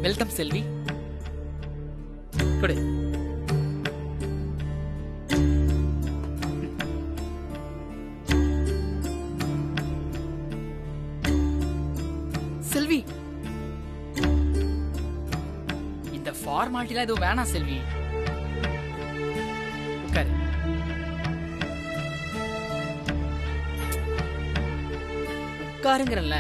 Welcome செல்வி. கொடு. செல்வி, இந்த ஃபார்மாலிட்டிலாம் எதுவும் வேணாம் செல்வி. உட்காரு. உட்காருங்கிறல்ல.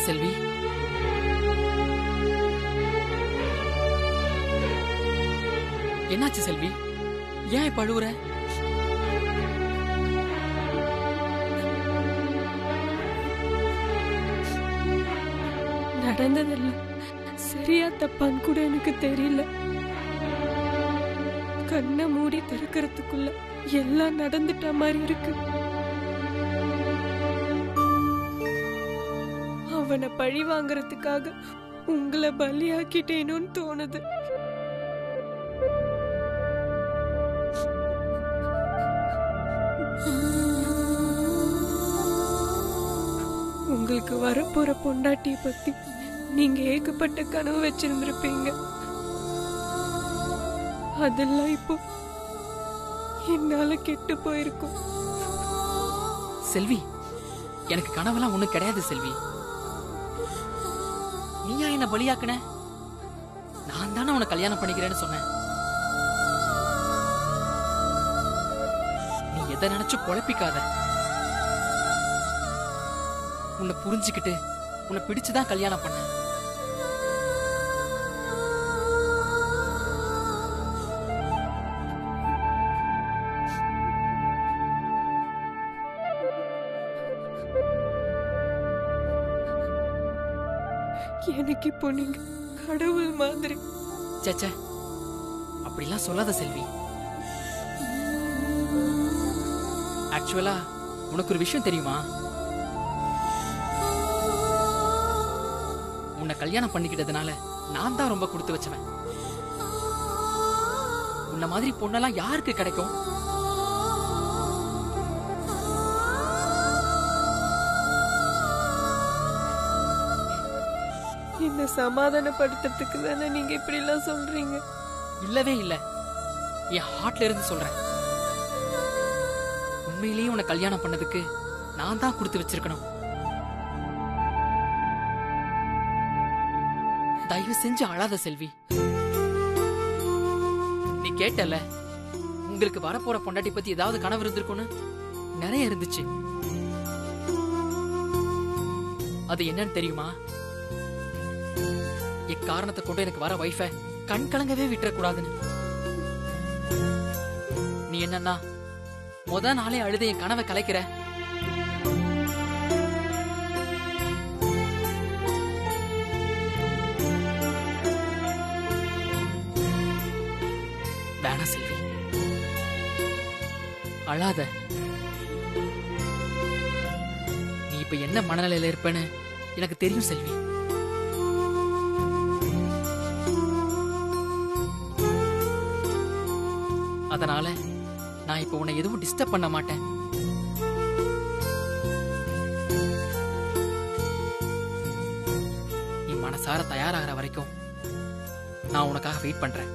செல்வி, என்னாச்சு செல்வி? ஏன் இப்ப அழுவுற? நடந்ததெல்லாம் சரியா தப்பான்னு கூட எனக்கு தெரியல. கண்ணை மூடி திறக்கிறதுக்குள்ள எல்லாம் நடந்துட்ட மாதிரி இருக்கு. அவனை பழி வாங்கறதுக்காக உங்களை பலியாக்கிட்டேனோன்னு தோணுது. உங்களுக்கு வரப்போற பொண்டாட்டிய பத்தி நீங்க ஏகப்பட்ட கனவு வச்சிருந்திருப்பீங்க. அதெல்லாம் இப்போ என்னால கெட்டு போயிருக்கும். செல்வி, எனக்கு கனவெல்லாம் ஒண்ணும் கிடையாது செல்வி. நீயா என்ன பலியாக்குன? நான் தானே உன்னை கல்யாணம் பண்ணிக்கிறேன்னு சொன்னேன். நீ எதை நினைச்சு குழப்பிக்காத. உன்னை புரிஞ்சுக்கிட்டு உன்னை பிடிச்சுதான் கல்யாணம் பண்ண. எனக்கு இப்போ நீங்க கடவுள் மாதிரி. சச்ச, அப்படிலாம் சொல்லாத செல்வி. ஆக்சுவலா உனக்கு ஒரு விஷயம் தெரியுமா? உன்னை கல்யாணம் பண்ணிக்கிட்டதுனால நான் தான் ரொம்ப கொடுத்து வச்சவன். உன்ன மாதிரி பொண்ணெல்லாம் யாருக்கு கிடைக்கும்? என்ன சமாதானப்படுத்துறதுக்கு தானே நீங்க இப்படி எல்லாம் சொல்றீங்க? இல்லவே இல்ல, என் ஹார்ட்ல இருந்து சொல்றேன். உண்மையிலேயே உன்னை கல்யாணம் பண்ணதுக்கு நான் தான் கொடுத்து வச்சிருக்கணும். தயவு செஞ்சு அழாத செல்வி. நீ கேட்டல, உங்களுக்கு வரப்போற பொண்டாட்டி பத்தி ஏதாவது கனவு இருந்திருக்கும்னு. நிறைய இருந்துச்சு. அது என்னன்னு தெரியுமா? இக்காரணத்தை கொண்டு எனக்கு வர வைஃப கண் கலங்கவே விட்டுறக்கூடாதுன்னு. நீ என்னன்னா முத நாளே அழுத என் கனவை கலைக்கிற. வேணா செல்வி, அழாத. நீ இப்ப என்ன மனநிலையில இருப்பேன்னு எனக்கு தெரியும் செல்வி. அதனால நான் இப்ப உன்னை எதுவும் டிஸ்டர்ப் பண்ண மாட்டேன். நீ மனசார தயாராகிற வரைக்கும் நான் உனக்காக வெயிட் பண்றேன்.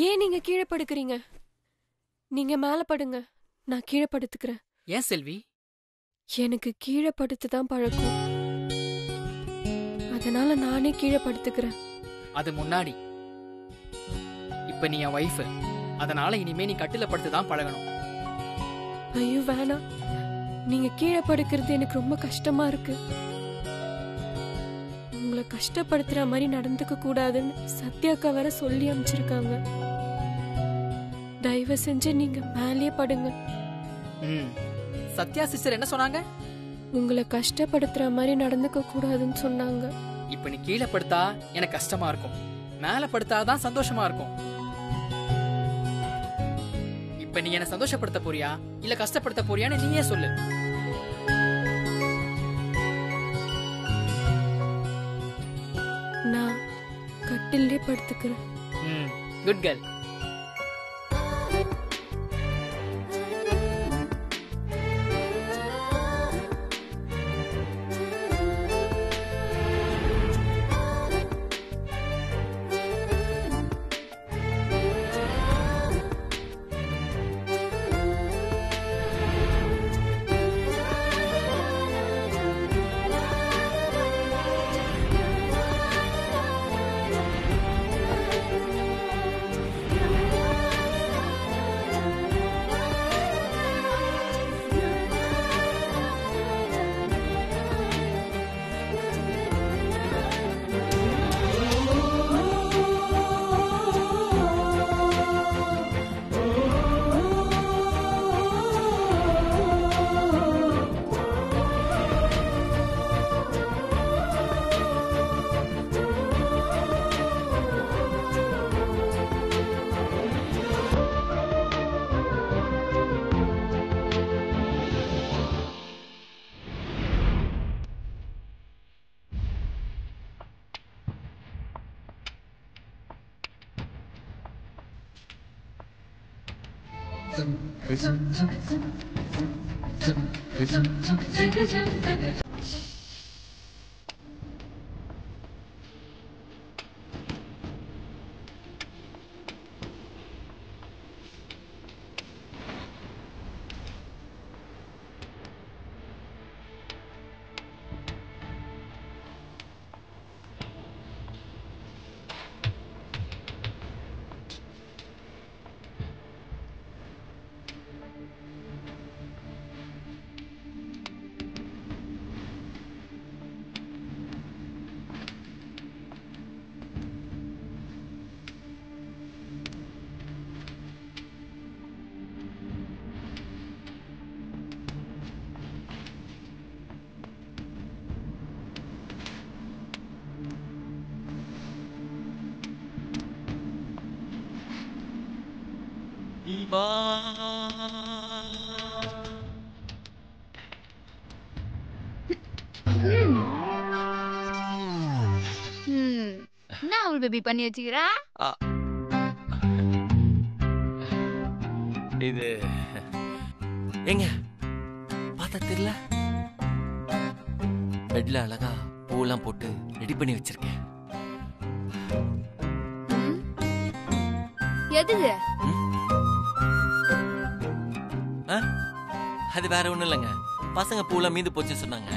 ஏன் நீங்க கீழே படுக்கிறீங்க? நீங்க மேல படுங்க, நான் கீழே படுத்துக்கிறேன். ஏன் செல்வி? எனக்கு கீழே படுத்துதான் பழக்கம். அதனால நானே கீழே படுத்துக்கிறேன். அது முன்னாடி. இப்ப நீ என் வைஃப். அதனால இனிமே நீ கட்டில படுத்துதான் பழகணும். ஐயோ வேணாம், நீங்க கீழே படுக்கிறது எனக்கு ரொம்ப கஷ்டமா இருக்கு. உங்களை கஷ்டப்படுத்துற மாதிரி நடந்துக்க கூடாதுன்னு சத்யாக்கா வேற சொல்லி அனுப்பிச்சிருக்காங்க. தயவு செஞ்சு நீங்க மேலேயே படுங்க. சத்யா சிஸ்டர் என்ன சொன்னாங்க? உங்களை கஷ்டப்படுத்துற மாதிரி நடந்துக்க கூடாதுன்னு சொன்னாங்க. இப்ப நீ கீழே படுத்தா எனக்கு கஷ்டமா இருக்கும், மேல படுத்தாதான் சந்தோஷமா இருக்கும். இப்ப நீ என்ன சந்தோஷப்படுத்த போறியா இல்ல கஷ்டப்படுத்த போறியான்னு நீயே சொல்லு. நான் கட்டிலே படுத்துக்கிறேன். Good girl. என்ன அவள் பேபி பண்ணி வச்சுக்கிறா? இது எங்க பார்த்தா தெரியல, பெட்ல அழகா பூலாம் போட்டு ரெடி பண்ணி வச்சிருக்கேன். எதுக்கு? அது வேற ஒண்ணும் இல்லைங்க, பசங்க பூலாம் மீந்து போச்சுன்னு சொன்னாங்க.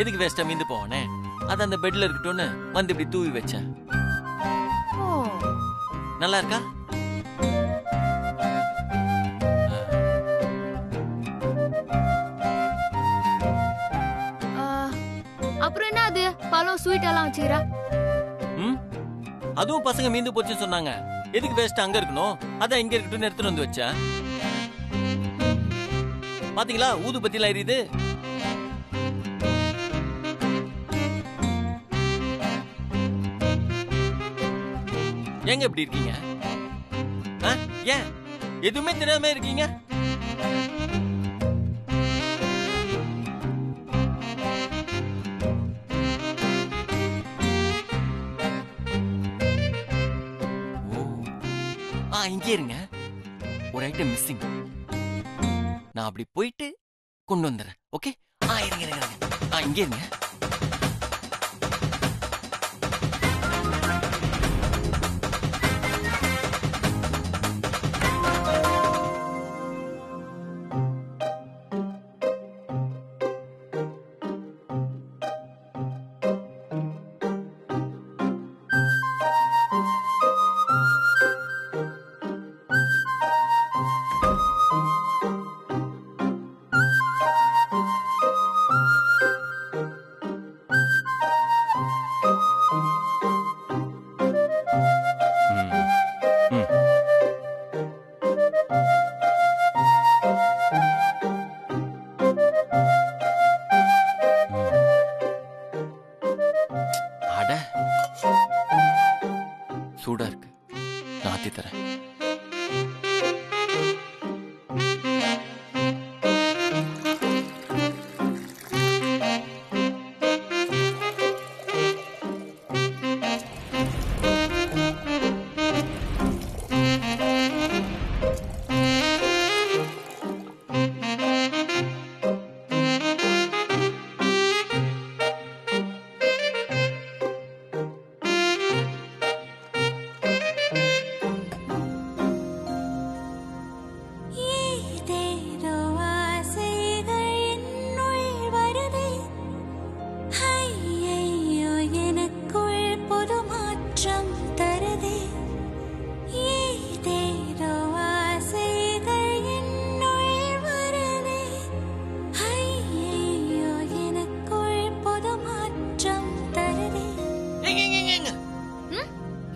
எதுக்கு வேஸ்டா மீந்து போவானே, அது அந்த பெட்ல இருக்கட்டும்னு வந்து இப்படி தூவி வச்சேன். நல்லா இருக்கா? அப்புறம் என்ன அது பழம் ஸ்வீட் எல்லாம் வச்சுக்கிறா? அதுவும் பசங்க மீந்து போச்சுன்னு சொன்னாங்க. எதுக்கு வேஸ்ட் அங்க இருக்கணும், அதான் இங்க இருக்கட்டும் எடுத்துட்டு வந்து வச்சேன். பாத்தீங்களா ஊதுபத்தி எல்லாம் எரியுது. எங்க எப்படி இருக்கீங்க? ஏன் எதுவுமே தெரியாம இருக்கீங்க? இங்கே இருங்க, ஒரு ஐட்டம் மிஸ்ஸிங். நான் அப்படி போயிட்டு கொண்டு வந்துடுறேன். ஓகே? இருங்க இருங்க, இங்கே இருங்க. நான் ஆத்தி தரேன்.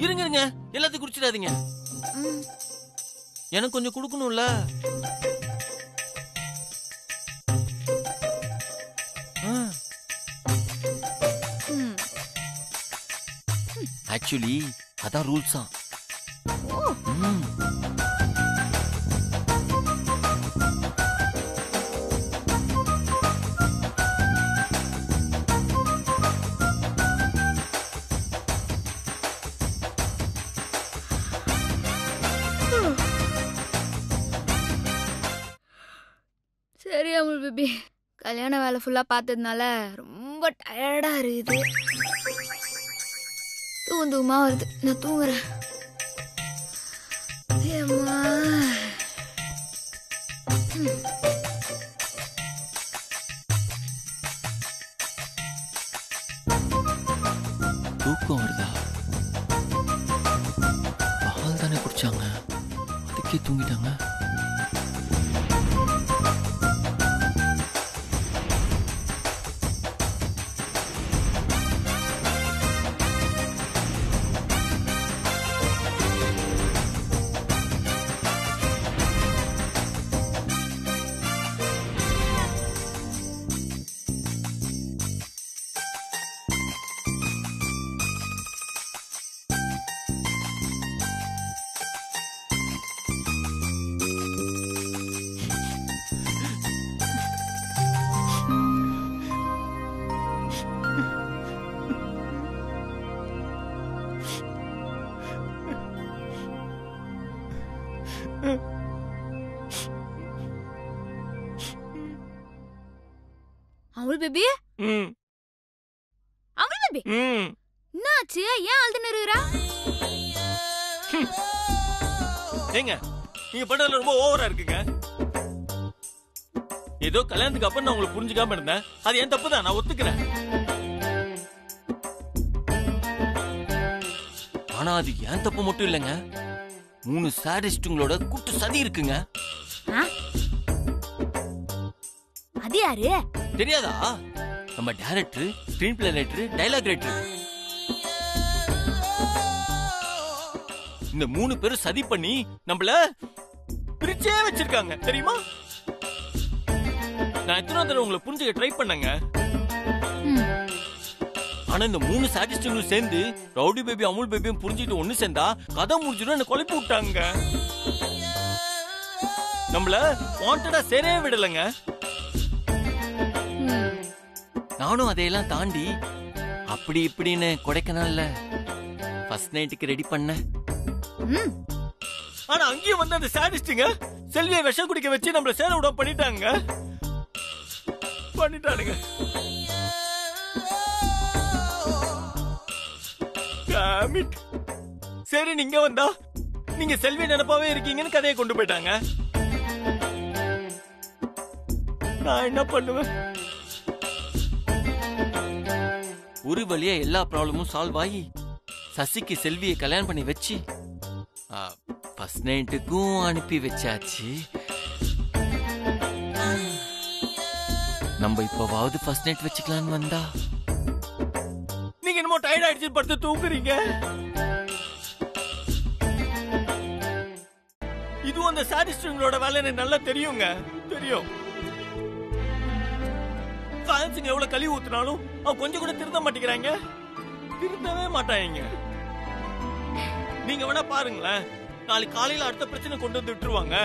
இருங்க எல்லாத்தையும் குடிச்சிடாதீங்க. எனக்கு கொஞ்சம் கொடுக்கணும்ல. ஆக்சுவலி அதான் ரூல்ஸா. சரி அமுல் பேபி, கல்யாண வேலை ஃபுல்லா பார்த்ததுனால ரொம்ப டயர்டா இருக்குது. தூக்கமா வருது, நான் தூங்குறேன். ஏம்மா தூக்கம் வருதா? பால் தானே குடிச்சாங்க, அதுக்கே தூங்கிட்டாங்க. அமுல் பேபி, அமுல் பேபி, என்னாச்சு? ஏன் அழுதுன்னு இருக்கிறா? ஏங்க நீங்க பண்றதுல ரொம்ப ஓவரா இருக்குங்க. ஏதோ கல்யாணத்துக்கு அப்புறம் நான் உங்களுக்கு புரிஞ்சுக்காம இருந்தேன். அது என் தப்பு தான், நான் ஒத்துக்கிறேன். ஆனா அது என் தப்பு மட்டும் இல்லைங்க. 3 சாடிஸ்டுங்களோட கூட்டு சதி இருக்குங்க. அது யாரு தெரியாதா? நம்ம director, screenplay writer, dialogue writer. இந்த 3 பேரும் சதி பண்ணி நம்மள பிரிச்சே வச்சிருக்காங்க தெரியுமா? நான் எத்தனை தடவை உங்களை புரிஞ்சுக்க ட்ரை பண்ணேங்க. ஆனா இந்த 3 சாடிஸ்டுங்களும் சேர்ந்து ரவுடி பேபி அமுல் பேபியும் புரிஞ்சுட்டு ஒண்ணு சேர்ந்தா கதை முடிஞ்சிடும் என்ன குழப்பி விட்டாங்க. நம்மள வாண்டடா சேரவே விடலங்க. நானும் அதையெல்லாம் தாண்டி அப்படி இப்படின்னு கொடைக்கானல்ல ஃபர்ஸ்ட் நைட்டுக்கு ரெடி பண்ண. ஆனா அங்கேயும் வந்து அந்த சாடிஸ்டுங்க செல்வியை விஷம் குடிக்க வச்சு நம்மள சேர விட பண்ணிட்டாங்க. சரி நீங்க வந்தா நீங்க செல்வி நினைப்பாவே இருக்கீங்கன்னு கதையை கொண்டு போயிட்டாங்க. நான் என்ன பண்ணுவேன்? ஒரு வழியா எல்லா ப்ராப்ளமும் சால்வ் ஆகி சசிக்கு செல்வியை கல்யாணம் பண்ணி வச்சு ஃபர்ஸ்ட் நைட்டுக்கும் அனுப்பி வச்சாச்சு. நம்ம இப்பவாவது ஃபர்ஸ்ட் நைட் வச்சுக்கலான்னு வந்தா நீங்க என்னமோ டயர்ட் ஆயிடுச்சு படுத்து தூங்குறீங்க. இதுவும் அந்த சாடிஸ்டுங்களோட வேலை எனக்கு நல்லா தெரியுங்க. தெரியும் ஃபேன்ஸுங்க எவ்வளவு கழுவி ஊத்துனாலும் அவன் கொஞ்சம் கூட திருந்த மாட்டேங்கிறாங்க. திருந்தவே மாட்டாங்க. நீங்க வேணா பாருங்களேன், நாளைக்கு காலையில அடுத்த பிரச்சனை கொண்டு வந்து விட்டுருவாங்க.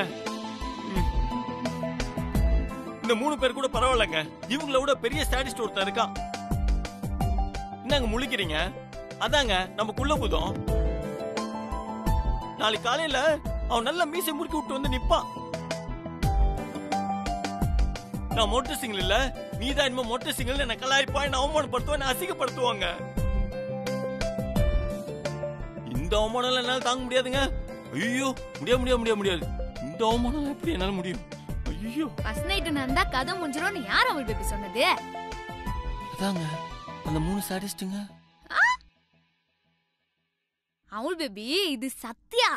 இந்த 3 பேர் கூட பரவாயில்லங்க, இவங்கள விட பெரிய ஸ்டாடிஸ்ட் ஒருத்தன் இருக்கான். என்னங்க முழிக்கிறீங்க? அதாங்க நம்ம குள்ள புதம். நாளைக்கு காலையில அவன் நல்ல மீசை முறுக்கி விட்டு வந்து நிப்பான். நான் மோட்டர் சிங்கிள் இல்ல, நீதான் இனிமே மோட்டர் சிங்கிள் என்ன கலாய்ப்பா, என்ன அவமானப்படுத்துவா, என்ன அசிங்கப்படுத்துவாங்க. இந்த அவமானம் என்னால தாங்க முடியாதுங்க. ஐயோ, முடியாது. இந்த அவமானம் எப்படி என்னால முடியும்? ஐயோ, ஃபர்ஸ்ட் நைட் நடந்தா கதை முடிஞ்சிரும்னு யார் அமுல் பேபி சொன்னது? அதாங்க அந்த 3 சாடிஸ்டுங்க. அமுல் பேபி, இது சத்யா.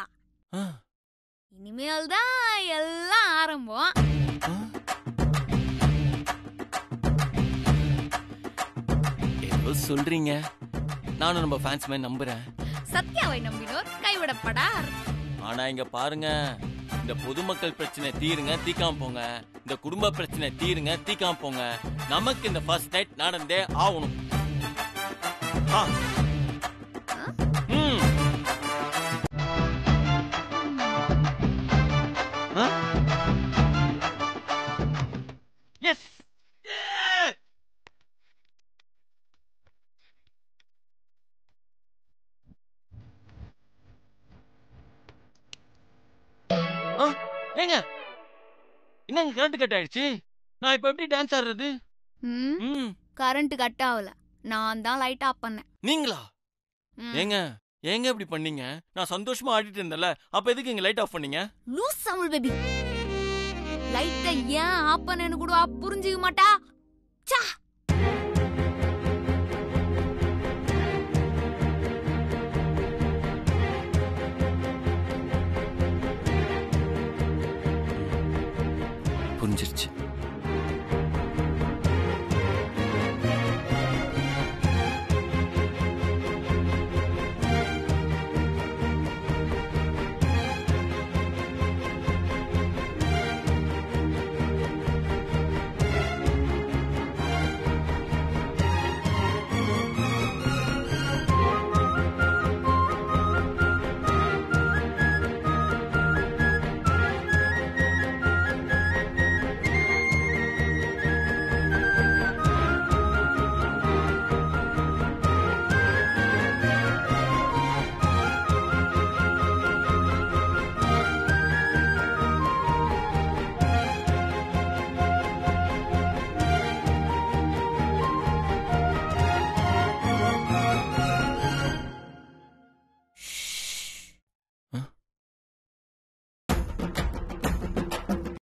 இனிமேல் தான் எல்லாம் ஆரம்பம். ஏதோ சொல்றீங்க, நானும் நம்ம ஃபேன்ஸ் மாதிரி நம்புறேன். சத்யாவை நம்பினோர் கைவிடப்படார். ஆனா இங்க பாருங்க, இந்த பொதுமக்கள் பிரச்சனை தீருங்க, தீக்காம போங்க. இந்த குடும்ப பிரச்சனை தீருங்க, தீக்காம போங்க. நமக்கு இந்த ஃபர்ஸ்ட் நைட் நடந்தே ஆகணும். எஸ், ஏங்க என்னங்க கரண்ட் கட் ஆயிடுச்சு? நான் இப்ப எப்படி டான்ஸ் ஆடுறது? கரண்ட் கட் ஆகல, நான் தான் லைட் ஆஃப் பண்ணேன். நீங்களா? ஏங்க ஏங்க இப்படி பண்ணீங்க? நான் சந்தோஷமா ஆடிட்டு இருந்தேன்ல, அப்ப எதுக்கு இங்க லைட் ஆஃப் பண்ணீங்க? லூஸ் அமுல் பேபி, லைட்டை ஏன் ஆஃப் பண்ணேன்னு கூட புரிஞ்சுக்க மாட்டா. சா, புரிஞ்சிருச்சு.